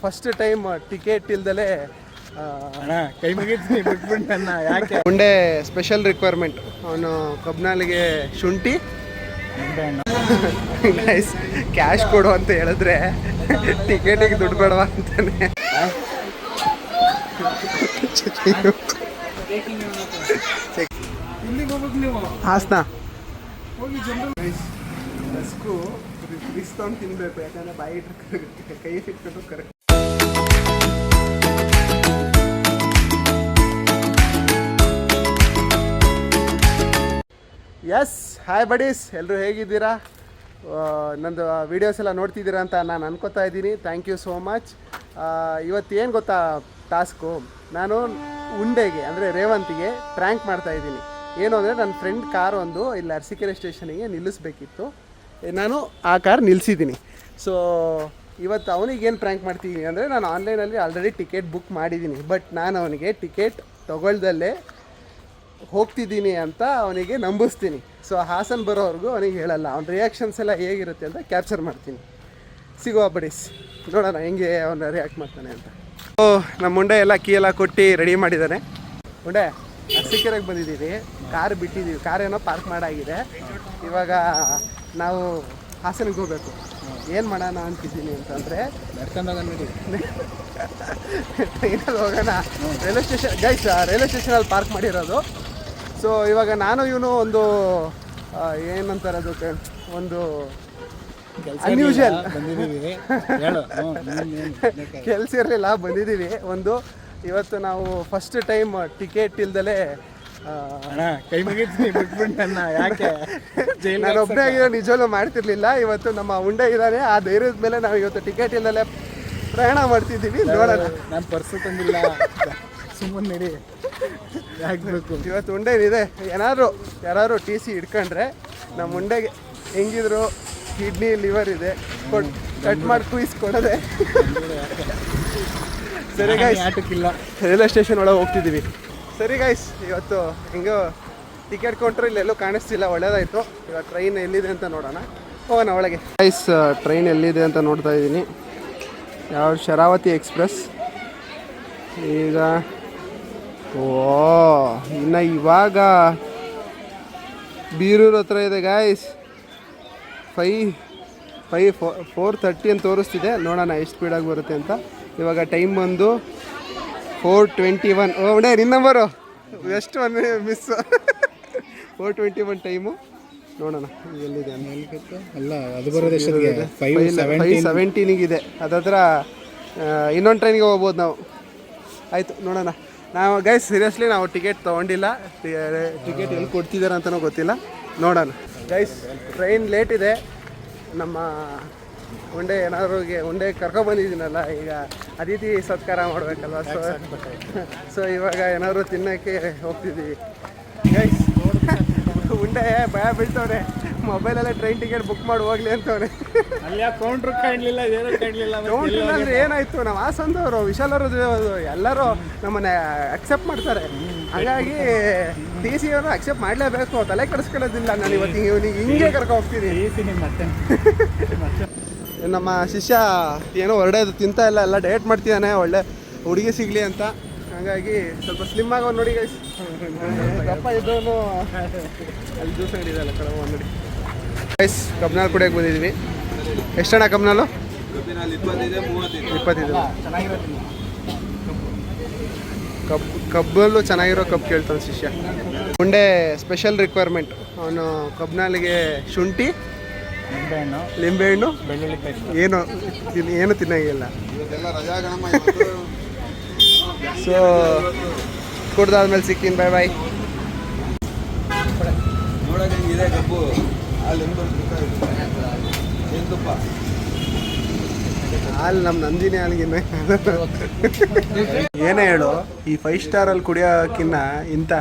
First time ticket ಇಲ್ದಲೇ ಕೈ ಮುಗಿದ್ನಿ ಬಿಟ್ಬಿಟ್ಟು ನನ್ನ ಯಾಕೆ ಮುಂಡೆ ಸ್ಪೆಷಲ್ ರಿಕ್ವೈರ್ಮೆಂಟ್ ಅವನು ಕಬ್ನಾಲಿಗೆ ಶುಂಠಿ ಗೈಸ್ ಕ್ಯಾಶ್ ಕೊಡು ಅಂತ ಹೇಳಿದ್ರೆ ಟಿಕೆಟಿಗೆ ದುಡ್ಡು ಬೇಡವಾ ಅಂತಾನೆ. ಹಾಸನ ಹೋಗಿ ಬಸ್ಕು ಬಿಸ್ತೊಂಡು ತಿನ್ಬೇಕು, ಯಾಕಂದ್ರೆ ಬಾಯಿ ಇಟ್ರೆ ಕೈ ಇಟ್ಕೊಂಡು ಕರೆಕ್ಟ್. ಎಸ್ ಹಾಯ್ ಬಡೀಸ್, ಎಲ್ಲರೂ ಹೇಗಿದ್ದೀರಾ? ನಂದು ವೀಡಿಯೋಸ್ ಎಲ್ಲ ನೋಡ್ತಿದ್ದೀರಾ ಅಂತ ನಾನು ಅನ್ಕೋತಾ ಇದ್ದೀನಿ. Thank you so much. ಇವತ್ತೇನು ಗೊತ್ತಾ ಟಾಸ್ಕು, ನಾನು ಉಂಡೆಗೆ ಅಂದರೆ ರೇವಂತಿಗೆ ಪ್ರ್ಯಾಂಕ್ ಮಾಡ್ತಾಯಿದ್ದೀನಿ. ಏನು ಅಂದರೆ ನನ್ನ ಫ್ರೆಂಡ್ ಕಾರ್ ಒಂದು ಇಲ್ಲಿ ಅರಸೀಕೆರೆ ಸ್ಟೇಷನಿಗೆ ನಿಲ್ಲಿಸ್ಬೇಕಿತ್ತು, ನಾನು ಆ ಕಾರ್ ನಿಲ್ಲಿಸಿದ್ದೀನಿ. ಸೊ ಇವತ್ತು ಅವನಿಗೇನು ಪ್ರ್ಯಾಂಕ್ ಮಾಡ್ತಿದ್ದೀನಿ ಅಂದರೆ, ನಾನು ಆನ್ಲೈನಲ್ಲಿ ಆಲ್ರೆಡಿ ಟಿಕೆಟ್ ಬುಕ್ ಮಾಡಿದ್ದೀನಿ, ಬಟ್ ನಾನು ಅವನಿಗೆ ಟಿಕೆಟ್ ತೊಗೊಳ್ದಲ್ಲೇ ಹೋಗ್ತಿದ್ದೀನಿ ಅಂತ ಅವನಿಗೆ ನಂಬಿಸ್ತೀನಿ. ಸೊ ಹಾಸನ ಬರೋವರೆಗೂ ಅವನಿಗೆ ಹೇಳಲ್ಲ, ಅವ್ನ ರಿಯಾಕ್ಷನ್ಸ್ ಎಲ್ಲ ಹೇಗಿರುತ್ತೆ ಅಂತ ಕ್ಯಾಪ್ಚರ್ ಮಾಡ್ತೀನಿ. ಸಿಗುವ ಬಡೀಸ್, ನೋಡೋಣ ಹೆಂಗೆ ಅವನ ರಿಯಾಕ್ಟ್ ಮಾಡ್ತಾನೆ ಅಂತ. ಸೊ ನಮ್ಮ ಮುಂಡೆ ಎಲ್ಲ ಕೀ ಎಲ್ಲ ಕೊಟ್ಟು ರೆಡಿ ಮಾಡಿದ್ದಾನೆ. ಮುಂಡೆ ಅರಸೀಕೆರೆಗೆ ಬಂದಿದ್ದೀವಿ, ಕಾರ್ ಬಿಟ್ಟಿದ್ದೀವಿ, ಕಾರೇನೋ ಪಾರ್ಕ್ ಮಾಡಾಗಿದೆ. ಇವಾಗ ನಾವು ಹಾಸನಿಗೆ ಹೋಗಬೇಕು. ಏನು ಮಾಡೋಣ ಅಂತಿದ್ದೀನಿ ಅಂತಂದರೆ, ಟ್ರೈನಲ್ಲಿ ಹೋಗೋಣ. ರೈಲ್ವೆ ಸ್ಟೇಷನ್ ಗೈಸ್, ರೈಲ್ವೆ ಸ್ಟೇಷನಲ್ಲಿ ಪಾರ್ಕ್ ಮಾಡಿರೋದು. ಸೊ ಇವಾಗ ನಾನು ಇವನು ಒಂದು ಏನಂತಾರೆ ಅದಕ್ಕೆ, ಒಂದು ಅನ್ಯೂಶುವಲ್ ಕೆಲಸ ಇರಲಿಲ್ಲ, ಬಂದಿದ್ದೀವಿ. ಒಂದು ಇವತ್ತು ನಾವು ಫಸ್ಟ್ ಟೈಮ್ ಟಿಕೆಟ್ ಇಲ್ದಲೇ ಕೈ ಮುಗಿದ್ನಿ ಬಿಟ್ಬಿಟ್ಟು ನನ್ನ ಯಾಕೆ ನಾನು ಒಬ್ಬನೇ ಆಗಿರೋ ನಿಜವಲ್ಲೂ ಮಾಡ್ತಿರ್ಲಿಲ್ಲ. ಇವತ್ತು ನಮ್ಮ ಉಂಡೆ ಇದ್ದಾನೆ, ಆ ಧೈರ್ಯದ ಮೇಲೆ ನಾವು ಇವತ್ತು ಟಿಕೆಟ್ ಇಲ್ದಲೇ ಪ್ರಯಾಣ ಮಾಡ್ತಿದ್ದೀವಿ. ನೋಡೋಣ. ನಾನು ಪರ್ಸು ತಂದಿಲ್ಲ, ಸುಮ್ಮನೆ ನಡಿ ಆಗಬೇಕು. ಇವತ್ತು ಉಂಡೆ ಇದೆ. ಯಾರು ಟಿ ಸಿ ಇಟ್ಕೊಂಡ್ರೆ ನಮ್ಮ ಉಂಡೆಗೆ ಹೆಂಗಿದ್ರು ಕಿಡ್ನಿ ಲಿವರ್ ಇದೆ, ಕಟ್ ಮಾಡಿ ಕೊಡೋದೆ. ಸರಿ ಗೈಸ್, ಆಟಕ್ಕಿಲ್ಲ, ರೈಲ್ವೆ ಸ್ಟೇಷನ್ ಒಳಗೆ ಹೋಗ್ತಿದ್ದೀವಿ. ಸರಿ ಗೈಸ್, ಇವತ್ತು ಹೆಂಗೋ ಟಿಕೆಟ್ ಕೊಟ್ಟರು ಇಲ್ಲೆಲ್ಲೂ ಕಾಣಿಸ್ತಿಲ್ಲ, ಒಳ್ಳೇದಾಯಿತು. ಇವಾಗ ಟ್ರೈನ್ ಎಲ್ಲಿದೆ ಅಂತ ನೋಡೋಣ, ಹೋಗೋಣ ಒಳಗೆ. ಗೈಸ್, ಟ್ರೈನ್ ಎಲ್ಲಿದೆ ಅಂತ ನೋಡ್ತಾ ಇದ್ದೀನಿ. ಯಾವ ಶರಾವತಿ ಎಕ್ಸ್ಪ್ರೆಸ್. ಈಗ ಇನ್ನು ಇವಾಗ ಬೀರೂರು ಹತ್ರ ಇದೆ ಗೈಸ್. 4:30 ಅಂತ ತೋರಿಸ್ತಿದೆ, ನೋಡೋಣ ಎಷ್ಟು ಸ್ಪೀಡಾಗಿ ಬರುತ್ತೆ ಅಂತ. ಇವಾಗ ಟೈಮ್ ಬಂದು 4:21. ಒಳ್ಳೆ ನಿನ್ನ ನಂಬರು ಎಷ್ಟು ಮಿಸ್. 4:21 ಟೈಮು. ನೋಡೋಣ ಎಲ್ಲಿದೆ ಅಲ್ಲ, ಅದು ಬರೋದು 5:17 ಅದತ್ರ. ಇನ್ನೊಂದು ಟ್ರೈನಿಗೆ ಹೋಗ್ಬೋದು ನಾವು. ಆಯಿತು, ನೋಡೋಣ. ನಾವು ಗೈಸ್ ಸೀರಿಯಸ್ಲಿ ನಾವು ಟಿಕೆಟ್ ತೊಗೊಂಡಿಲ್ಲ, ಟಿಕೆಟ್ ಎಲ್ಲಿ ಕೊಡ್ತಿದ್ದಾರೆ ಅಂತಲೂ ಗೊತ್ತಿಲ್ಲ. ನೋಡೋಣ ಗೈಸ್, ಟ್ರೈನ್ ಲೇಟ್ ಇದೆ. ನಮ್ಮ ಉಂಡೆ ಕರ್ಕೊಬಂದಿದ್ದೀನಲ್ಲ, ಈಗ ಅತಿಥಿ ಸತ್ಕಾರ ಮಾಡಬೇಕಲ್ವ. ಸೊ ಇವಾಗ ಏನಾದ್ರು ತಿನ್ನೋಕ್ಕೆ ಹೋಗ್ತಿದ್ದೀವಿ ಗೈಸ್. ಉಂಡೆ ಭಯ ಬೀಳ್ತವ್ರೆ, ಮೊಬೈಲಲ್ಲೇ ಟ್ರೈನ್ ಟಿಕೆಟ್ ಬುಕ್ ಮಾಡಿ ಹೋಗ್ಲಿ ಅಂತವ್ರೆ. ಕೌಂಟ್ರ್ ಕಾಣಲಿಲ್ಲ, ಏನೂ ಕಾಣಲಿಲ್ಲ. ಕೌಂಟ್ರ್ ಅಂದರೆ ಏನಾಯಿತು, ನಮ್ಮ ಹಾಸನದವರು ವಿಶಾಲರು ಎಲ್ಲರೂ ನಮ್ಮನ್ನ ಅಕ್ಸೆಪ್ಟ್ ಮಾಡ್ತಾರೆ. ಹಾಗಾಗಿ ಟಿ ಸಿ ಅವರು ಅಕ್ಸೆಪ್ಟ್ ಮಾಡಲೇಬೇಕು, ತಲೆ ಕೆಡಿಸ್ಕೊಳ್ಳೋದಿಲ್ಲ. ನಾನು ಇವತ್ತು ಇವನಿಗೆ ಹಿಂಗೆ ಕರ್ಕೊ ಹೋಗ್ತೀನಿ. ನಮ್ಮ ಶಿಷ್ಯ ಏನೋ ಹೊರಡೋದು ತಿಂತಾ ಇಲ್ಲ, ಎಲ್ಲ ಡಯಟ್ ಮಾಡ್ತಿದ್ದಾನೆ, ಒಳ್ಳೆ ಹುಡುಗಿ ಸಿಗಲಿ ಅಂತ. ಹಾಗಾಗಿ ಸ್ವಲ್ಪ ಸ್ಲಿಮ್ ಆಗೋ ನೋಡಿ ಗೈಸ್. ದಪ್ಪ ಇದ್ದವನು ಅಲ್ಲಿ ಜ್ಯೂಸ್ ಅಂಗಡಿ ಇದೆಯಲ್ಲ ಕಳವ ಅಂಗಡಿ. ಗೈಸ್, ಕಬ್ನಾಲ್ ಕುಡಿಯೋಕೆ ಬಂದಿದ್ವಿ. ಎಷ್ಟಣ್ಣ ಕಬ್ನಾಲು? 25. ಕಬ್ಬಲ್ಲೂ ಚೆನ್ನಾಗಿರೋ ಕಬ್ಬು ಕೇಳ್ತಾನೆ ಶಿಷ್ಯ. ಮುಂಡೆ ಸ್ಪೆಷಲ್ ರಿಕ್ವೈರ್ಮೆಂಟ್, ಅವನು ಕಬ್ನಾಲಿಗೆ ಶುಂಠಿ, ಲಿಂಬೆಹಣ್ಣು, ಬೆಳ್ಳುಳ್ಳಿ ಏನು ತಿನ್ನಂಗಿಲ್ಲ. ಸೊ ಕುಡ್ದಾದ್ಮೇಲೆ ಸಿಕ್ಕಿನ ಬಾಯ್ ಬಾಯ್. ನೋಡೋಂಗಿದೆ ಕಬ್ಬು ಹಾಲು ನಮ್ಮ ನಂದಿನಿ ಹಾಲಿಗಿನ್ನ ಏನೇ ಹೇಳು, ಈ 5 ಸ್ಟಾರಲ್ಲಿ ಕುಡಿಯೋಕ್ಕಿನ್ನ ಇಂಥ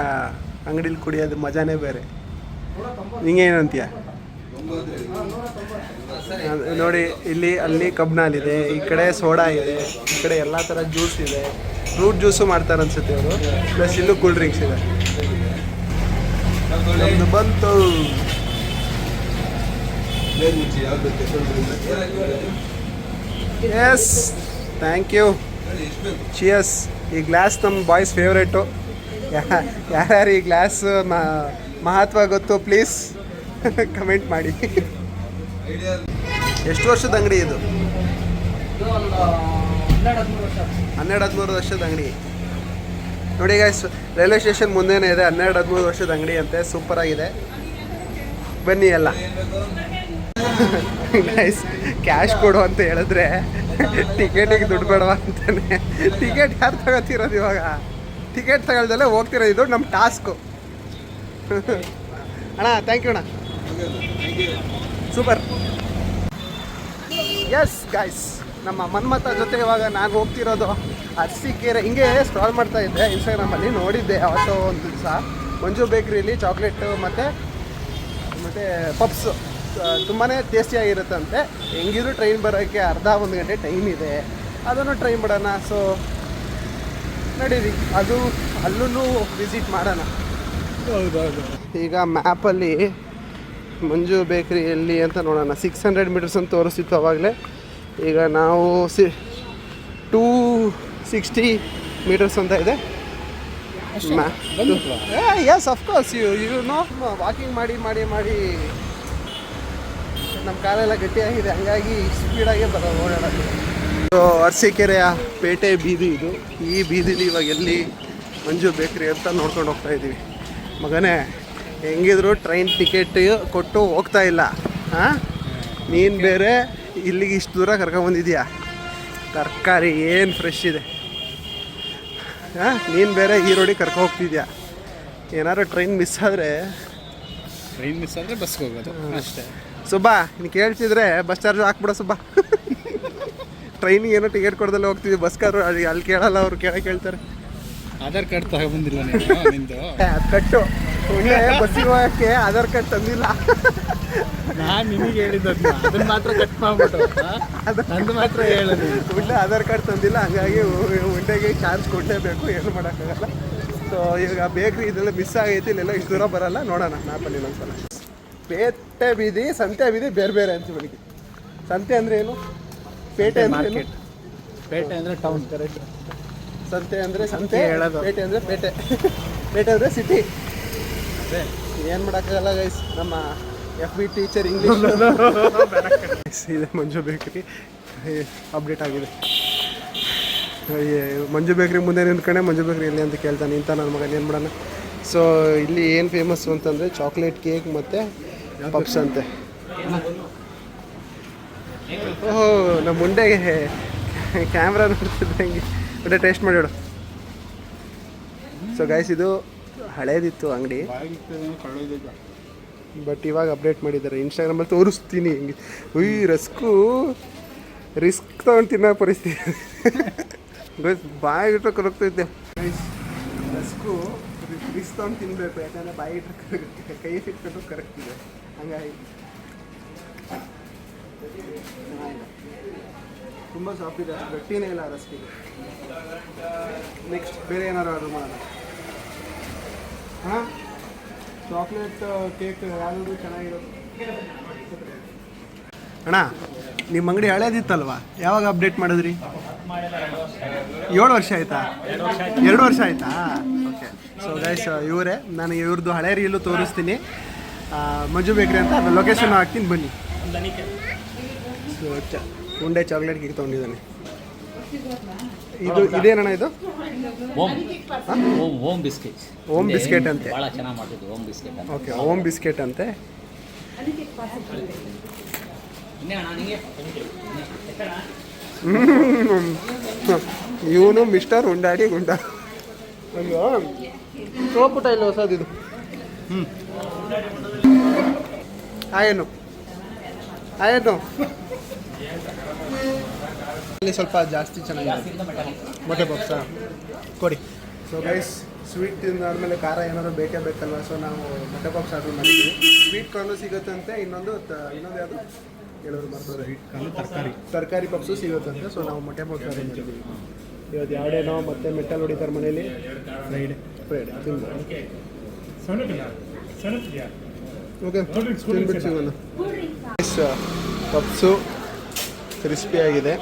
ಅಂಗಡಿಲಿ ಕುಡಿಯೋದು ಮಜಾನೇ ಬೇರೆ. ನಿಂಗೇನಂತೀಯ? ನೋಡಿ, ಇಲ್ಲಿ ಅಲ್ಲಿ ಕಬ್ನಾಲಿದೆ, ಈ ಕಡೆ ಸೋಡಾ ಇದೆ, ಈ ಕಡೆ ಎಲ್ಲ ಥರ ಜ್ಯೂಸ್ ಇದೆ. ಫ್ರೂಟ್ ಜ್ಯೂಸು ಮಾಡ್ತಾರೆ ಅನ್ಸುತ್ತೆ ಅವರು, ಪ್ಲಸ್ ಇಲ್ಲೂ ಕೂಲ್ ಡ್ರಿಂಕ್ಸ್ ಇದೆ. ನಮ್ದು ಬಂತು. Yes thank you. ಚಿಯರ್ಸ್. ಈ ಗ್ಲಾಸ್ ನಮ್ಮ ಬಾಯ್ಸ್ ಫೇವ್ರೇಟು. ಯಾರ್ಯಾರು ಈ ಗ್ಲಾಸ್ ಮಹತ್ವ ಗೊತ್ತು ಪ್ಲೀಸ್ ಕಮೆಂಟ್ ಮಾಡಿ. ಎಷ್ಟು ವರ್ಷದ ಅಂಗಡಿ ಇದು? 12-13 ವರ್ಷದ ಅಂಗಡಿ ನೋಡಿ ಗೈಸ್. ರೈಲ್ವೆ ಸ್ಟೇಷನ್ ಮುಂದೆನೇ ಇದೆ. 12-13 ವರ್ಷದ ಅಂಗಡಿ ಅಂತೆ. ಸೂಪರ್ ಆಗಿದೆ, ಬನ್ನಿ ಎಲ್ಲ. ಗೈಸ್ ಕ್ಯಾಶ್ ಕೊಡು ಅಂತ ಹೇಳಿದ್ರೆ ಟಿಕೆಟಿಗೆ ದುಡ್ಡು ಬೇಡವಾ ಅಂತಾನೆ. ಟಿಕೆಟ್ ಯಾರು ತಗೋತಿರೋದು ಇವಾಗ? ಟಿಕೆಟ್ ತಗೊಳ್ದಲ್ಲೇ ಹೋಗ್ತಿರೋದು. ಇದು ನಮ್ಮ ಟಾಸ್ಕು. ಅಣ್ಣ ಥ್ಯಾಂಕ್ ಯು ಅಣ್ಣ, ಸೂಪರ್. ಎಸ್ ಗೈಸ್, ನಮ್ಮ ಮನ್ಮತ ಜೊತೆ ಇವಾಗ ನಾನು ಹೋಗ್ತಿರೋದು ಅರಸೀಕೆರೆ. ಹಿಂಗೆ ಸ್ಕ್ರಾಲ್ ಮಾಡ್ತಾ ಇದ್ದೆ ಇನ್ಸ್ಟಾಗ್ರಾಮಲ್ಲಿ, ನೋಡಿದ್ದೆ ಅವತ್ತು ಒಂದು ದಿವಸ ಮಂಜು ಬೇಕ್ರಿಲಿ ಚಾಕ್ಲೇಟು ಮತ್ತು ಪಪ್ಸು ತುಂಬಾ ಟೇಸ್ಟಿಯಾಗಿರುತ್ತಂತೆ. ಹೆಂಗಿದ್ರು ಟ್ರೈನ್ ಬರೋಕ್ಕೆ ಅರ್ಧ 1 ಗಂಟೆ ಟೈಮ್ ಇದೆ, ಅದನ್ನು ಟ್ರೈ ಮಾಡೋಣ. ಸೊ ನಡೀರಿ, ಅದು ಅಲ್ಲೂ ವಿಸಿಟ್ ಮಾಡೋಣ. ಹೌದೌದು. ಈಗ ಮ್ಯಾಪಲ್ಲಿ ಮಂಜು ಬೇಕ್ರಿ ಎಲ್ಲಿ ಅಂತ ನೋಡೋಣ. 600 ಮೀಟರ್ಸ್ ಅಂತ ತೋರಿಸ್ತಿತ್ತು ಅವಾಗಲೇ. ಈಗ ನಾವು 260 ಮೀಟರ್ಸ್ ಅಂತ ಇದೆ. Yes of course, you know, walking ಮಾಡಿ ಮಾಡಿ ಮಾಡಿ ನಮ್ಮ ಕಾಲೆಲ್ಲ ಗಟ್ಟಿಯಾಗಿದೆ, ಹಂಗಾಗಿ ಸ್ಪೀಡಾಗಿ ಓಡಾಡೋದು. ಸೊ ಅರಸೀಕೆರೆಯ ಪೇಟೆ ಬೀದಿ ಇದು. ಈ ಬೀದಿಲಿ ಇವಾಗ ಎಲ್ಲಿ ಮಂಜು ಬೇಕ್ರಿ ಅಂತ ನೋಡ್ಕೊಂಡು ಹೋಗ್ತಾ ಇದ್ದೀವಿ. ಮಗನೇ, ಹೆಂಗಿದ್ರು ಟ್ರೈನ್ ಟಿಕೆಟ್ ಕೊಟ್ಟು ಹೋಗ್ತಾ ಇಲ್ಲ. ಹಾಂ, ನೀನು ಬೇರೆ ಇಲ್ಲಿಗೆ ಇಷ್ಟು ದೂರ ಕರ್ಕೊಂಬಂದಿದ್ಯಾ. ತರಕಾರಿ ಏನು ಫ್ರೆಶ್ ಇದೆ. ಹಾಂ, ನೀನು ಬೇರೆ ಈ ರೋಡಿಗೆ ಕರ್ಕೊ ಹೋಗ್ತಿದ್ಯಾ. ಏನಾದ್ರು ಟ್ರೈನ್ ಮಿಸ್ ಆದರೆ ಬಸ್ಗೆ ಹೋಗೋದು ಅಷ್ಟೇ. ಸುಬ್ಬಾ, ನೀನು ಕೇಳ್ತಿದ್ರೆ ಬಸ್ ಚಾರ್ಜ್ ಹಾಕ್ಬಿಡ ಸುಬ್ಬಾ. ಟ್ರೈನಿಗೆ ಏನೋ ಟಿಕೆಟ್ ಕೊಡ್ದಲ್ಲೇ ಹೋಗ್ತಿದ್ವಿ, ಬಸ್ಗಾರು ಅಲ್ಲಿ ಕೇಳಲ್ಲ, ಅವ್ರು ಕೇಳ್ತಾರೆ. ಆಧಾರ್ ಕಾರ್ಡ್ ತಗೊಬಂದಿಲ್ಲ ನಿಂದು? ಅದು ಕಟ್ಟು. ಬಸ್ಸಿಗೆ ಹೋಗೋಕ್ಕೆ ಆಧಾರ್ ಕಾರ್ಡ್ ತಂದಿಲ್ಲ. ನಾನು ನಿನಗೆ ಹೇಳಿದ್ದು ಅದನ್ನ ಮಾತ್ರ ಕಟ್ ಮಾಡ್ಬಿಟ್ಟು ನಂದು ಮಾತ್ರ ಹೇಳೋದು. ಉಂಡೆ ಆಧಾರ್ ಕಾರ್ಡ್ ತಂದಿಲ್ಲ, ಹಂಗಾಗಿ ಉಂಡೆಗೆ ಚಾರ್ಜ್ ಕೊಡಲೇಬೇಕು, ಏನು ಮಾಡೋಕ್ಕಾಗಲ್ಲ. ಸೊ ಈಗ ಬೇಕ್ರಿ ಇದೆಲ್ಲ ಮಿಸ್ ಆಗೈತಿ. ಇಲ್ಲೆಲ್ಲ ಇಷ್ಟು ದೂರ ಬರಲ್ಲ. ನೋಡೋಣ ಮ್ಯಾಪಲ್ಲಿ ಇನ್ನೊಂದ್ಸಲ. ಪೇಟೆ ಬೀದಿ, ಸಂತೆ ಬೀದಿ ಬೇರೆ ಬೇರೆ ಅಂತ ಬೆಳಿಗ್ಗೆ. ಸಂತೆ ಅಂದರೆ ಏನು? ಪೇಟೆ ಅಂದರೆ ಏನು? ಪೇಟೆ ಅಂದರೆ ಟೌನ್. ಕರೆಕ್ಟ್. ಸಂತೆ ಅಂದರೆ ಸಂತೆ ಹೇಳೋದು. ಪೇಟೆ ಅಂದರೆ ಪೇಟೆ. ಪೇಟೆ ಅಂದರೆ ಸಿಟಿ. ಅದೇ ಏನು ಮಾಡೋಕ್ಕಾಗಲ್ಲ ಗೈಸ್. ನಮ್ಮ FB ಟೀಚರ್ ಇಂಗ್ಲೀಷ್. ಇದೆ ಮಂಜು ಬೇಕ್ರಿ, ಅಪ್ಡೇಟ್ ಆಗಿದೆ. ಮಂಜು ಬೇಕ್ರಿ ಮುಂದೆ ನಿಂತ್ಕೊಂಡೆ ಮಂಜು ಬೇಕ್ರಿ ಎಲ್ಲಿ ಅಂತ ಕೇಳ್ತಾನೆ ಇಂಥ ನನ್ನ ಮಗನ. ಏನು ಮಾಡೋಣ. ಸೊ ಇಲ್ಲಿ ಏನು ಫೇಮಸ್ಸು ಅಂತಂದರೆ ಚಾಕ್ಲೇಟ್ ಕೇಕ್ ಮತ್ತು ಪಪ್ಸ್ ಅಂತೆ. ಓಹೋ, ನಮ್ಮ ಮುಂಡೆಗೆ ಕ್ಯಾಮ್ರಾ ನೋಡ್ತಿದ್ದಂಗೆ ಬಟ್ಟೆ ಟೇಸ್ಟ್ ಮಾಡಿಬಿಡು. ಸೊ ಗೈಸ್, ಇದು ಹಳೇದಿತ್ತು ಅಂಗಡಿ, ಬಟ್ ಇವಾಗ ಅಪ್ಡೇಟ್ ಮಾಡಿದ್ದಾರೆ. ಇನ್ಸ್ಟಾಗ್ರಾಮಲ್ಲಿ ತೋರಿಸ್ತೀನಿ ಹಿಂಗೆ. ರಿಸ್ಕ್ ತೊಗೊಂಡು ತಿನ್ನೋ ಪರಿಸ್ಥಿತಿ. ಬಾಯಿ ಇಟ್ಟರೆ ಕರಗ್ತೈತೆ. ರಸ್ಕು ರಿಸ್ಕ್ ತೊಗೊಂಡು ತಿನ್ನಬೇಕು, ಯಾಕಂದರೆ ಬಾಯಿ ಇಟ್ಟರೆ ಕರಗುತ್ತೆ, ಕೈ ಇಟ್ಕೊಂಡು ಕರಗ್ತಿದೆ. ಹಂಗಾಗಿ ತುಂಬ ಸಾಫ್ಟ್ ಇದೆ, ಅಷ್ಟು ಗಟ್ಟಿನೇ ಇಲ್ಲ ರಸ್ಕಿಗೆ. ನೆಕ್ಸ್ಟ್ ಬೇರೆ ಏನಾದ್ರು ಆರ್ಡರ್ ಮಾಡೋಣ. ಹಾಂ, ಚಾಕ್ಲೇಟ್ ಕೇಕ್ ಯಾವುದು ಚೆನ್ನಾಗಿರೋದು? ಅಣ್ಣ, ನಿಮ್ಮ ಅಂಗಡಿ ಹಳೇದಿತ್ತಲ್ವಾ, ಯಾವಾಗ ಅಪ್ಡೇಟ್ ಮಾಡಿದ್ರಿ? 7 ವರ್ಷ ಆಯಿತಾ? 2 ವರ್ಷ ಆಯಿತಾ? ಓಕೆ. ಸೊ ಗೈಸ್, ಇವರೇ, ನಾನು ಇವ್ರದ್ದು ಹಳೆ ರೀಲು ತೋರಿಸ್ತೀನಿ. ಮಂಜು ಬೇಕ್ರಿ ಅಂತ, ಅದು ಲೊಕೇಶನ್ ಹಾಕ್ತೀನಿ, ಬನ್ನಿ. ಸೊ ಉಂಡೆ ಚಾಕ್ಲೇಟ್ ಕೇಕ್ ತೊಗೊಂಡಿದ್ದಾನೆ. ಇದೇನಣ್ಣ ಇದು? Ohm biscuit. ಓಮ್ ಬಿಸ್ಕೆಟ್ ಅಂತೆ. ಭಾಳ ಚೆನ್ನಾಗಿ ಮಾಡ್ತಿದ್ದು Om biscuit. Okay, Om biscuit ಅಂತೆ. ಇವನು ಮಿಸ್ಟರ್ ಉಂಡಾಡಿ ಗುಂಡ. ಸೋಪುಟ ಇಲ್ಲ ಹೊಸದಿದು. ಆಯೇನು ಅಲ್ಲಿ ಸ್ವಲ್ಪ ಜಾಸ್ತಿ ಚೆನ್ನಾಗಿದೆ. ಮೊಟ್ಟೆ ಪಪ್ಸಾ ಕೊಡಿ. ಸೊ ಗೈಸ್, ಸ್ವೀಟ್ ತಿಂದಾದ್ಮೇಲೆ ಖಾರ ಏನಾದರೂ ಬೇಕೇ ಬೇಕಲ್ವ. ಸೊ ನಾವು ಮೊಟ್ಟೆ ಪಪ್ಸ್ ಆರ್ಡರ್ ಮಾಡಿದ್ವಿ. ಸ್ವೀಟ್ ಕಾರ್ನು ಸಿಗುತ್ತಂತೆ, ಇನ್ನೊಂದು ಯಾವುದು ಹೇಳೋರು ಬರ್ತದೆ, ತರಕಾರಿ ಪಪ್ಸು ಸಿಗುತ್ತಂತೆ. ಸೊ ನಾವು ಮೊಟ್ಟೆ ಪಪ್ಸ್ ಆರ್ಡರ್ ಮಾಡಿದ್ವಿ. ಇವತ್ತು ಎರಡೇನೋ ಮತ್ತೆ ಮೆಟ್ಟಲ್ ಹೊಡಿತಾರೆ ಮನೇಲಿ. ಫ್ರೈಡೆ ತಿನ್ಬೋದು. ಓಕೆ, ತಿನ್ಬಿಟ್ಟು ಸಿಗೋಣ. ಪಪ್ಸು ಕ್ರಿಸ್ಪಿಯಾಗಿದೆ.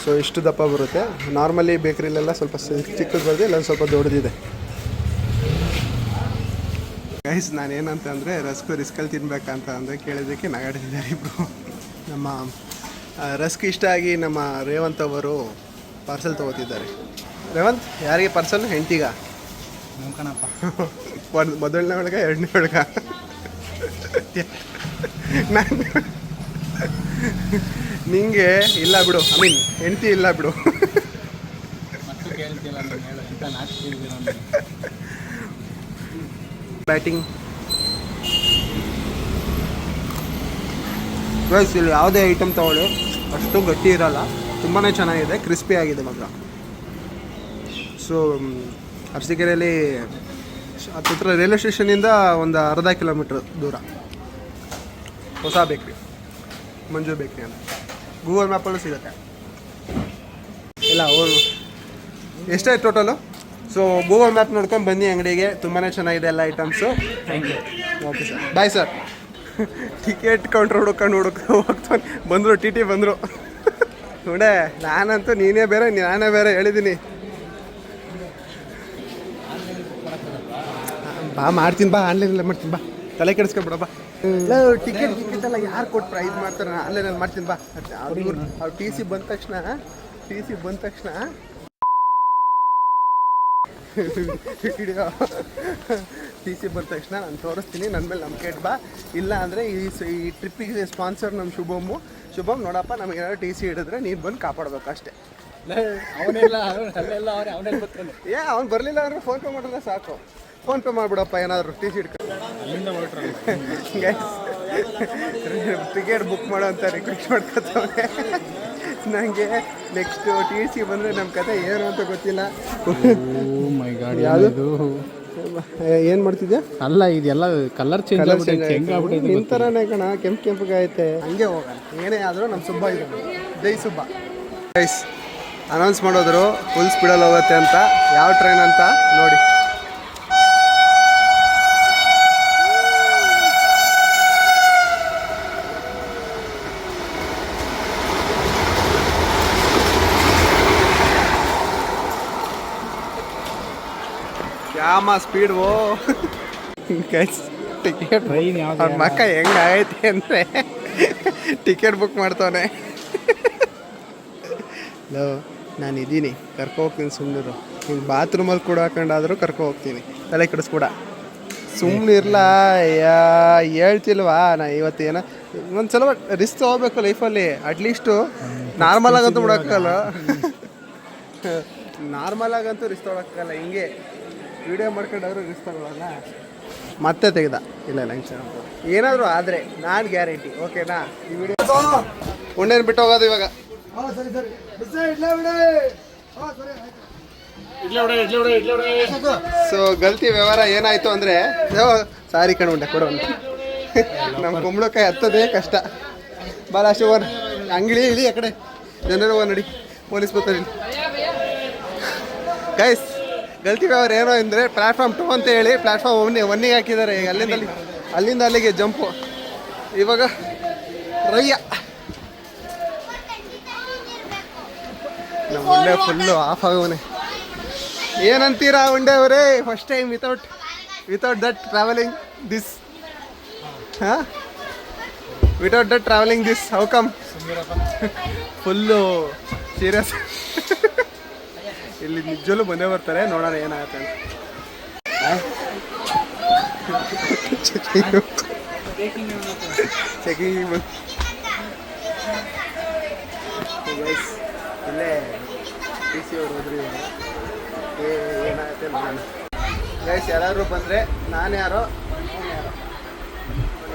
ಸೊ ಇಷ್ಟು ದಪ್ಪ ಬರುತ್ತೆ. ನಾರ್ಮಲಿ ಬೇಕ್ರಿಲೆಲ್ಲ ಸ್ವಲ್ಪ ಚಿಕ್ಕದು ಬರುತ್ತೆ, ಇಲ್ಲೊಂದು ಸ್ವಲ್ಪ ದೊಡ್ಡದಿದೆ. ಗೈಸ್ ನಾನೇನಂತ ಅಂದರೆ ರಸ್ಕು ರಿಸ್ಕಲ್ಲಿ ತಿನ್ಬೇಕಂತ ಅಂದರೆ ಕೇಳಿದ್ದಕ್ಕೆ ನಗಾಡ್ತಿದ್ದಾರೆ ಇಬ್ಬರು. ನಮ್ಮ ರಸ್ಕ್ ಇಷ್ಟ ಆಗಿ ನಮ್ಮ ರೇವಂತ್ ಅವರು ಪಾರ್ಸೆಲ್ ತೊಗೋತಿದ್ದಾರೆ. ರೇವಂತ್ ಯಾರಿಗೆ ಪಾರ್ಸಲ್? ಹೆಂಡ್ತಿಗ? ಮೊದಲನೇ ಒಳಗ ಎರಡನೇ ಒಳಗ? ನಾನು ನಿಂಗೆ ಇಲ್ಲ ಬಿಡು, ಐ ಮೀನ್ ಹೆಂಡ್ತಿ ಇಲ್ಲ ಬಿಡು. ಬ್ಯಾಟಿಂಗ್ ಗೈಸ್, ಇಲ್ಲಿ ಯಾವುದೇ ಐಟಮ್ ತೊಗೊಳ್ಳಿ ಅಷ್ಟು ಗಟ್ಟಿ ಇರಲ್ಲ, ತುಂಬಾ ಚೆನ್ನಾಗಿದೆ, ಕ್ರಿಸ್ಪಿ ಆಗಿದೆ ಮಾತ್ರ. ಸೊ ಅರಸೀಕೆರೆಯಲ್ಲಿ ಹತ್ತಿರ ರೈಲ್ವೆ ಸ್ಟೇಷನಿಂದ ಒಂದು ಅರ್ಧ ಕಿಲೋಮೀಟ್ರ್ ದೂರ ಹೊಸ ಬೇಕ್ರಿ, ಮಂಜು ಬೇಕ್ರಿ ಅಂತ ಗೂಗಲ್ ಮ್ಯಾಪಲ್ಲೂ ಸಿಗುತ್ತೆ. ಇಲ್ಲ ಎಷ್ಟಾಯ್ತು ಟೋಟಲು? ಸೊ ಗೂಗಲ್ ಮ್ಯಾಪ್ ನೋಡ್ಕೊಂಡು ಬನ್ನಿ ಅಂಗಡಿಗೆ, ತುಂಬಾ ಚೆನ್ನಾಗಿದೆ ಎಲ್ಲ items. Thank you. Okay sir, bye sir. Ticket counter ಹುಡ್ಕೊಂಡು ಹೋಗ್ತಾನೆ ಬಂದರು, ಟಿ ಟಿ ಬಂದರು. ನೋಡೆ ನಾನಂತೂ ನೀನೇ ಬೇರೆ ನಾನೇ ಬೇರೆ ಹೇಳಿದ್ದೀನಿ. ಬಾ ಮಾಡ್ತೀನಿ, ಬಾ ಆನ್ಲೈನಲ್ಲೇ ಮಾಡ್ತೀನಿ, ಬಾ ತಲೆ ಕೆಡಿಸ್ಕೊಬಿಡ ಬಾ. ಟಿಕೆಟ್ ಎಲ್ಲ ಯಾರು ಕೊಟ್ಟು ಪ್ರೈಸ್ ಮಾಡ್ತಾರೆ, ನಾನು ಆನ್ಲೈನಲ್ಲಿ ಮಾಡ್ತೀನಿ ಬಾ. ಅವ್ರು ಟಿ ಸಿ ಬಂದ ತಕ್ಷಣ ವಿಡಿಯೋ ಟಿ ಸಿ ಬಂದ ತಕ್ಷಣ ನಾನು ತೋರಿಸ್ತೀನಿ, ನನ್ನ ಮೇಲೆ ನಂಬಿಕೆ ಇಟ್ಟು ಬಾ. ಇಲ್ಲ ಅಂದರೆ ಈ ಟ್ರಿಪ್ಪಿಗೆ ಸ್ಪಾನ್ಸರ್ ನಮ್ಮ ಶುಭಮ್ ನೋಡಪ್ಪ, ನಮಗೇನಾದ್ರು ಟಿ ಸಿ ಹಿಡಿದ್ರೆ ನೀನು ಬಂದು ಕಾಪಾಡಬೇಕು ಅಷ್ಟೇ. ಅವ್ನು ಬರಲಿಲ್ಲ ಅಂದ್ರೆ ಫೋನ್ಪೇ ಮಾಡಿದ್ರೆ ಸಾಕು. ಫೋನ್ಪೇ ಮಾಡಿಬಿಡಪ್ಪ ಏನಾದರೂ ಟಿ ಸಿ ಹಿಡ್ಕೊಂಡು. ಟಿಕೆಟ್ ಬುಕ್ ಮಾಡೋ ಅಂತ ರಿಕ್ವೆಸ್ಟ್ ಮಾಡ್ಕೊತವ್ರೆ. ನನಗೆ ನೆಕ್ಸ್ಟು ಟಿ ಸಿ ಬಂದರೆ ನಮ್ಮ ಕತೆ ಏನು ಅಂತ ಗೊತ್ತಿಲ್ಲ. ಯಾವುದು ಏನು ಮಾಡ್ತಿದ್ಯಾ? ಅಲ್ಲ ಇದೆಲ್ಲ ಕಲರ್ ಚೇಂಜ್ ಆಗ್ಬಿಟ್ಟೈತೆ. ನಿನ್ನ ಥರನೇ ಕಣ, ಕೆಂಪಿಗೆ ಐತೆ. ಹಂಗೆ ಹೋಗೋಣ, ಏನೇ ಆದರೂ ನಮ್ಮ ಸುಬ್ಬ ಇದೆ, ಜೈ ಸುಬ್ಬ. ಗೈಸ್ ಅನೌನ್ಸ್ ಮಾಡೋದ್ರು ಫುಲ್ ಸ್ಪೀಡಲ್ಲಿ ಹೋಗುತ್ತೆ ಅಂತ. ಯಾವ ಟ್ರೈನ್ ಅಂತ ನೋಡಿ. ಯಾಮ ಸ್ಪೀಡ್ ಓ ಗೈಸ್. ಟಿಕೆಟ್ ಟ್ರೈನ್ ಅವ್ರ ಮಕ್ಕ ಹೆಂಗಾಗೈತೆ ಅಂದರೆ ಟಿಕೆಟ್ ಬುಕ್ ಮಾಡ್ತಾನೆ. ಲೋ ನಾನು ಇದ್ದೀನಿ, ಕರ್ಕೊ ಹೋಗ್ತೀನಿ, ಸುಮ್ಮನಿರು. ಹಿಂಗೆ ಬಾತ್ರೂಮಲ್ಲಿ ಕೂಡ ಹಾಕೊಂಡಾದರೂ ಕರ್ಕೊ ಹೋಗ್ತೀನಿ, ತಲೆ ಕೆಡಿಸ್ಕೊಡ. ಸುಮ್ಮನೆ ಇರಲ್ಲ, ಹೇಳ್ತಿಲ್ವಾ ನಾ ಇವತ್ತೇನ ಒಂದು ಸಲ ರಿಸ್ಕ್ ತೊಗೋಬೇಕು ಲೈಫಲ್ಲಿ. ಅಟ್ಲೀಸ್ಟು ನಾರ್ಮಲ್ ಆಗಂತೂ ಬಿಡೋಕ್ಕಲ್ಲ, ನಾರ್ಮಲ್ ಆಗಂತೂ ರಿಸ್ಕ್ ತೊಗೊಳಕ್ಕಾಗಲ್ಲ. ಹಿಂಗೆ ವಿಡಿಯೋ ಮಾಡ್ಕೊಂಡಾದ್ರು ರಿಸ್ಕ್ ತಗೊಳ್ಳೋಣ. ಮತ್ತೆ ತೆಗೆದ ಇಲ್ಲ ಏನಾದರೂ ಆದರೆ ನಾನು ಗ್ಯಾರಂಟಿ. ಓಕೆನಾ? ಈ ವಿಡಿಯೋ ಉಂಡೇನು ಬಿಟ್ಟು ಹೋಗೋದು ಇವಾಗ. ಸೊ ಗಲ್ತಿ ವ್ಯವಹಾರ ಏನಾಯಿತು ಅಂದರೆ, ಸಾರಿ ಕಣ್ಮುಂಡೆ ಕೊಡೋ ನಮ್ಮ ಕುಂಬಳಕಾಯಿ ಹತ್ತೋದೇ ಕಷ್ಟ. ಬಾಲ ಶಿವನ್ ಅಂಗಡಿ ಇಳಿ ಆ ಕಡೆ ಜನರು ನಡಿ, ಪೊಲೀಸ್ ಬರ್ತಾರೆ. ಗೈಸ್ ಗಲ್ತಿ ವ್ಯವಹಾರ ಏನೋ ಅಂದರೆ ಪ್ಲ್ಯಾಟ್ಫಾರ್ಮ್ 2 ಅಂತ ಹೇಳಿ ಪ್ಲ್ಯಾಟ್ಫಾರ್ಮ್ 1ಗೆ ಹಾಕಿದ್ದಾರೆ. ಈಗ ಅಲ್ಲಿಂದ ಅಲ್ಲಿಗೆ ಜಂಪು. ಇವಾಗ ರಯ್ಯ ನಮ್ಮ ಉಂಡೆ ಫುಲ್ಲು ಆಫ್ ಆಗೋನೆ. ಏನಂತೀರಾ ಉಂಡೆ ಅವರೇ? First time without that travelling this. ಹಾಂ, without that travelling this how come? Full serious. ಇಲ್ಲಿ ನಿಜಲ್ಲೂ ಬಂದೇ ಬರ್ತಾರೆ, ನೋಡೋಣ ಏನಾಗುತ್ತೆ ಅಂತ. ಚೆಕಿಂಗ್ ಇಲ್ಲೇ ಟಿ ಸಿ ಅವ್ರು ಹೋದ್ರಿ. ಏನಾಗುತ್ತೆ ನೋಡೋಣ. ಗೈಸ್ ಯಾರು ಬಂದರೆ ನಾನು ಯಾರೋ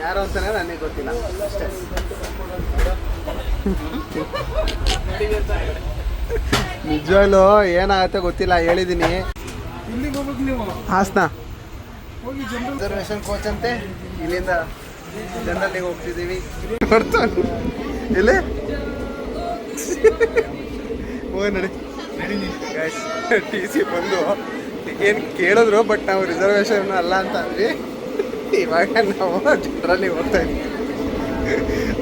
ಯಾರು ಅಂತಾನೆ ನನಗೆ ಗೊತ್ತಿಲ್ಲ ಅಷ್ಟೇ. ನಿಜವಾಗ್ಲೂ ಏನಾಗುತ್ತೆ ಗೊತ್ತಿಲ್ಲ, ಹೇಳಿದ್ದೀನಿ. ಇಲ್ಲಿಗೆ ಹೋಗ್ಬೇಕು ನೀವು, ಹಾಸನ ಹೋಗಿ ರಿಸರ್ವೇಷನ್ ಕೋಚ್ ಅಂತೆ. ಇಲ್ಲಿಂದ ಜನರಲ್ಲಿಗೆ ಹೋಗ್ತಿದ್ದೀವಿ. ನೋಡ್ತಾನೆ ಇಲ್ಲಿ ಹೋಗಿ ನಡಿ. ಟಿ ಸಿ ಬಂದು ಏನು ಕೇಳಿದ್ರು, ಬಟ್ ನಾವು ರಿಸರ್ವೇಷನ್ ಅಲ್ಲ ಅಂತ ಅಂದ್ವಿ. ಇವಾಗ ನಾವು ಜನರಲ್ಲಿ ಹೋಗ್ತಾ ಇದ್ವಿ,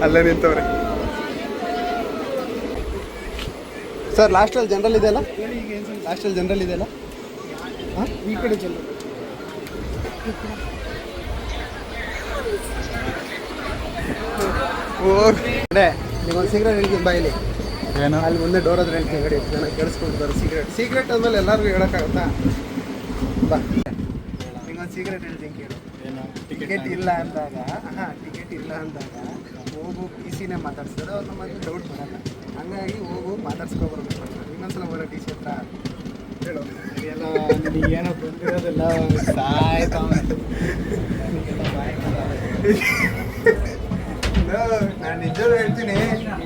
ಅಲ್ಲೇ ನಿಂತವ್ರೆ. ಸರ್ ಲಾಸ್ಟಲ್ಲಿ ಜನರಲ್ ಇದೆಯಲ್ಲ, ಲಾಸ್ಟಲ್ಲಿ ಜನರಲ್ ಇದೆಯಲ್ಲ. ಹಾಂ, ಈ ಕಡೆ ಜನರು ಓಕೆ, ನಿಗೊಂದು ಸಿಗರೇಟ್ ಹೇಳ್ತೀನಿ ಬಾಯಿಲಿ. ಏನು ಅಲ್ಲಿ ಮುಂದೆ ಡೋರ್ ಹತ್ರ ಹೇಳ್ತೀನಿ, ಗಡಿ ಜನ ಕೇಳಿಸ್ಕೊಳ್ತಾರೆ. ಸೀಕ್ರೆಟ್ ಅಂದಮೇಲೆ ಎಲ್ಲರಿಗೂ ಹೇಳೋಕ್ಕಾಗುತ್ತಾ? ಬಾ, ನಿಗೊಂದು ಸೀಕ್ರೆಟ್ ಹೇಳ್ತೀನಿ ಕೇಳು. ಏನು ಟಿಕೆಟ್ ಇಲ್ಲ ಅಂದಾಗ, ಟಿಕೆಟ್ ಇಲ್ಲ ಅಂದಾಗ ಹೋಗು ಟಿ ಸಿನೇ ಮಾತಾಡ್ಸ್ತಾರೆ. ಅವ್ರು ನಮಗೆ ಡೌಟ್ ಬರಲ್ಲ. ಹಂಗಾಗಿ ಹೋಗು ಮಾತಾಡ್ಸ್ಕೊಬರ್ಬೇಕು. ಇನ್ನೊಂದ್ಸಲ ಬರೋ ಟಿ ಸಿ ಹತ್ರ ಹೇಳು. ಎಲ್ಲ ಏನೋ ಬಂದಿರೋದೆಲ್ಲ ಸಾಯ್ತಾವ. ನಾನು ನಿಜವೂ ಹೇಳ್ತೀನಿ,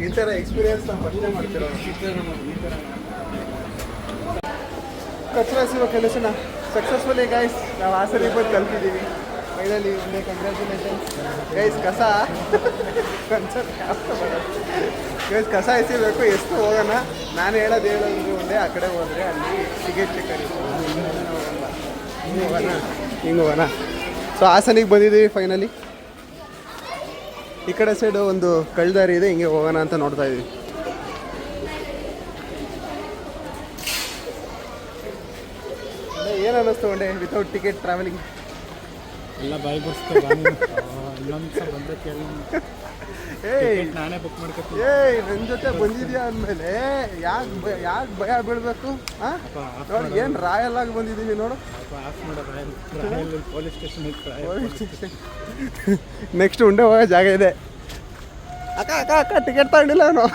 ಈ ಥರ ಎಕ್ಸ್ಪೀರಿಯನ್ಸ್ ನಾವು ಫಸ್ಟೇ ಮಾಡ್ತಿರೋ. ಕಚರ ಎಸೆಯುವ ಕೆಲಸನ ಸಕ್ಸಸ್ಫುಲಿ ಗೈಸ್ ನಾವು ಹಾಸನಿಗೆ ಬಂದು ಕಲ್ತಿದ್ದೀವಿ. ಫೈನಲಿ ಒಂದೇ ಕಂಗ್ರ್ಯಾಚುಲೇಷನ್ಸ್ ಗೈಸ್. ಗೈಸ್ ಕಸ ಎಸಿಬೇಕು. ಎಷ್ಟು ಹೋಗೋಣ, ನಾನು ಹೇಳೋದು ಒಂದೇ, ಆ ಕಡೆ ಹೋದರೆ ಅಲ್ಲಿ ಟಿಕೆಟ್ ಚೆಕ್ಕರ್ ಹಿಂಗೆ ಹೋಗೋಣ. ಸೊ ಹಾಸನಿಗೆ ಬಂದಿದ್ದೀವಿ ಫೈನಲಿ. ಈ ಕಡೆ ಸೈಡು ಒಂದು ಕಳ್ದಾರಿ ಇದೆ, ಹಿಂಗೆ ಹೋಗೋಣ ಅಂತ ನೋಡ್ತಾ ಇದ್ದೀವಿ. ಏನು ಅನ್ನಿಸ್ತು ಒಂಡೆ ವಿತೌಟ್ ಟಿಕೆಟ್ ಟ್ರಾವೆಲಿಂಗ್? ಎಲ್ಲ ಬಾಯಿ ಬರ್ಸ್ತೇವೆ. ಇನ್ನೊಂದು ಸಲ ಬಂದರೆ ಕೇಳಿ, ನಾನೇ ಬುಕ್ ಮಾಡ್ಕೊತೀನಿ. ನನ್ನ ಜೊತೆ ಬಂದಿದ್ಯಾ ಅಂದಮೇಲೆ ಯಾಕೆ ಭಯ ಬೀಳಬೇಕು? ಹಾಂ ನೋಡಿ, ಏನು ರಾಯಲ್ ಆಗಿ ಬಂದಿದ್ದೀವಿ ನೋಡು. ಆಫ್ ಮಾಡೋ ಪೊಲೀಸ್ ಸ್ಟೇಷನ್ ನೆಕ್ಸ್ಟ್ ಉಂಡೆ ಹೋಗೋ ಜಾಗ ಇದೆ. ಅಕ್ಕ ಅಕ್ಕ ಅಕ್ಕ ಟಿಕೆಟ್ ತಗೊಂಡಿಲ್ಲ ನಾವು.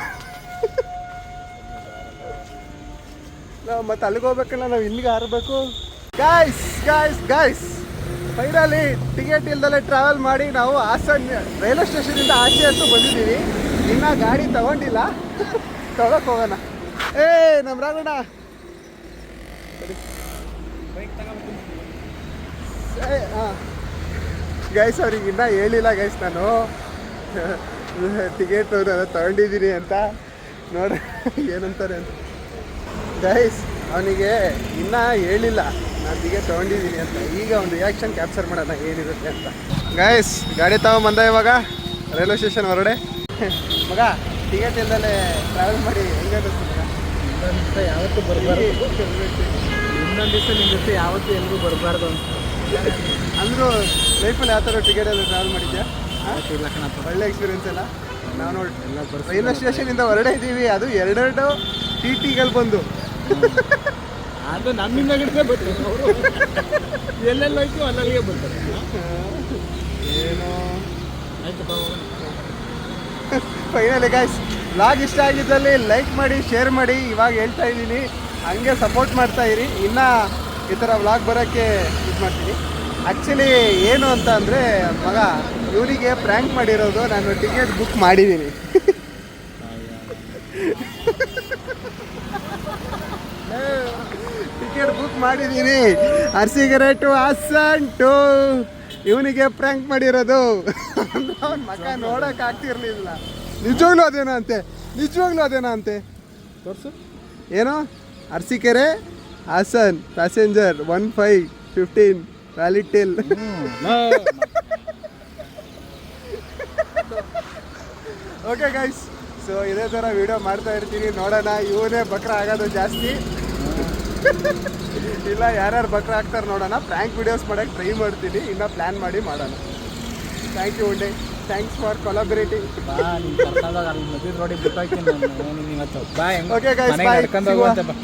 ಮತ್ತೆ ಅಲ್ಲಿಗೆ ಹೋಗ್ಬೇಕಲ್ಲ, ನಾವು ಇಲ್ಲಿಗೆ ಹಾರಬೇಕು. Guys guys guys finally ticket ಇಲ್ದಲೇ ಟ್ರಾವೆಲ್ ಮಾಡಿ ನಾವು ಹಾಸನ್ ರೈಲ್ವೆ ಸ್ಟೇಷನಿಂದ ಆಚೆ ಅಂತೂ ಬಂದಿದ್ದೀವಿ. ಇನ್ನೂ ಗಾಡಿ ತಗೊಂಡಿಲ್ಲ, ತಗೋಕೆ ಹೋಗೋಣ. ನಮ್ಮ ರಾಘಣ್ಣ ಹಾಂ ಗೈಸ್, ಅವ್ರಿಗೆ ಇನ್ನೂ ಹೇಳಿಲ್ಲ ಗೈಸ್ ನಾನು ಟಿಕೆಟ್ ತಗೊಂಡಿದ್ದೀನಿ ಅಂತ. ನೋಡ ಏನಂತಾರೆ ಅಂತ ಗೈಸ್. ಅವನಿಗೆ ಇನ್ನೂ ಹೇಳಿಲ್ಲ ನಾನು ಟಿಕೆಟ್ ತೊಗೊಂಡಿದ್ದೀನಿ ಅಂತ. ಈಗ ಒಂದು ರಿಯಾಕ್ಷನ್ ಕ್ಯಾಪ್ಚರ್ ಮಾಡೋಣ ಏನಿರುತ್ತೆ ಅಂತ. ಗೈಸ್ ಗಾಡಿ ತಗೊಂಬಂದ ಇವಾಗ ರೈಲ್ವೆ ಸ್ಟೇಷನ್ ಹೊರಡೆ. ಮಗ ಟಿಕೆಟ್ ಇಲ್ದಲೇ ಟ್ರಾವೆಲ್ ಮಾಡಿ ಹೆಂಗೆ ಅನ್ನಿಸ್ತು ಮಗ? ಇನ್ನೊಂದು ದಿವಸ ಯಾವತ್ತೂ ಬರಬಾರ್ದು. ಇನ್ನೊಂದು ದಿವಸ ನಿಮ್ಮ ಜೊತೆ ಯಾವತ್ತೂ ಎಲ್ಗೂ ಬರಬಾರ್ದು ಅಂತ ಅಂದರೂ ಲೈಫಲ್ಲಿ ಯಾವ ಥರ ಟಿಕೆಟಲ್ಲಿ ಟ್ರಾವೆಲ್ ಮಾಡಿದ್ಯಾ? ಇಲ್ಲ ಕಣಪ್ಪ, ಒಳ್ಳೆ ಎಕ್ಸ್ಪೀರಿಯನ್ಸ್ ಎಲ್ಲ. ನಾವು ನೋಡಿ ಎಲ್ಲ ರೈಲ್ವೆ ಸ್ಟೇಷನಿಂದ ಹೊರಡೆ ಇದ್ದೀವಿ, ಅದು ಎರಡೆರಡು ಟಿ ಟಿಗಳು ಬಂದು. ಅದು ನಮ್ಮಿಂದ ಗಿಡದೇ ಬರ್ತಾರೆ ಅವರು. ಎಲ್ಲೆಲ್ಲ ಹೋಯ್ತು ಅಲ್ಲಿಗೆ ಬರ್ತಾರೆ. ಏನೋ ಆಯ್ತಪ್ಪ, ಫೈನಲಿ ಗೈಸ್ ವ್ಲಾಗ್ ಇಷ್ಟ ಆಗಿದ್ದಲ್ಲಿ ಲೈಕ್ ಮಾಡಿ, ಶೇರ್ ಮಾಡಿ. ಇವಾಗ ಹೇಳ್ತಾ ಇದ್ದೀನಿ, ಹಂಗೆ ಸಪೋರ್ಟ್ ಮಾಡ್ತಾ ಇರಿ. ಇನ್ನು ಈ ಥರ ವ್ಲಾಗ್ ಬರೋಕ್ಕೆ ಇದು ಮಾಡ್ತೀನಿ. ಆ್ಯಕ್ಚುಲಿ ಏನು ಅಂತ ಅಂದರೆ ಮಗ ಇವರಿಗೆ ಪ್ರ್ಯಾಂಕ್ ಮಾಡಿರೋದು, ನಾನು ಟಿಕೆಟ್ ಬುಕ್ ಮಾಡಿದ್ದೀನಿ. ಟಿಕೆಟ್ ಬುಕ್ ಮಾಡಿದ್ದೀನಿ ಅರಸೀಕೆರೆ ಟು ಹಾಸನ್ ಟು. ಇವನಿಗೆ ಪ್ರ್ಯಾಂಕ್ ಮಾಡಿರೋದು. ಅವ್ನ ಮಗ ನೋಡೋಕೆ ಆಗ್ತಿರ್ಲಿಲ್ಲ. ನಿಜವಾಗ್ಲೂ ಅದೇನೋ ಅಂತೆ ತೋರಿಸು. ಏನೋ Arsikere Hassan passenger 1515 valid till. Okay guys, so ಇದೇ ಥರ ವಿಡಿಯೋ ಮಾಡ್ತಾ ಇರ್ತೀನಿ. ನೋಡೋಣ ಇವನೇ ಬಕ್ರ ಆಗೋದು ಜಾಸ್ತಿ ಇಲ್ಲ ಯಾರ್ಯಾರು ಬಕ್ರ ಆಗ್ತಾರೆ ನೋಡೋಣ. ಪ್ರ್ಯಾಂಕ್ ವಿಡಿಯೋಸ್ ಮಾಡೋಕ್ಕೆ ಟ್ರೈ ಮಾಡ್ತೀನಿ. ಇನ್ನೂ ಪ್ಲ್ಯಾನ್ ಮಾಡಿ ಮಾಡೋಣ. ಥ್ಯಾಂಕ್ ಯು ಉಂಡೆ, ಥ್ಯಾಂಕ್ಸ್ ಫಾರ್ ಕೊಲಾಬರೇಟಿಂಗ್. ಬಾ, ನೀನು ಕರ್ಕೊಂಡೋಗಿ ಅಲ್ಲಿ ಮದುವೆ ರೋಡಿಗೆ ಬಿಟ್ಟೋಗ್ತೀನಿ ನಾನು ಇವತ್ತು. ಬಾಯ್. ಓಕೆ ಗೈಸ್, ಬಾಯ್. ಕರ್ಕೊಂಡು ಹೋಗುವಂತೆ ಬಾ.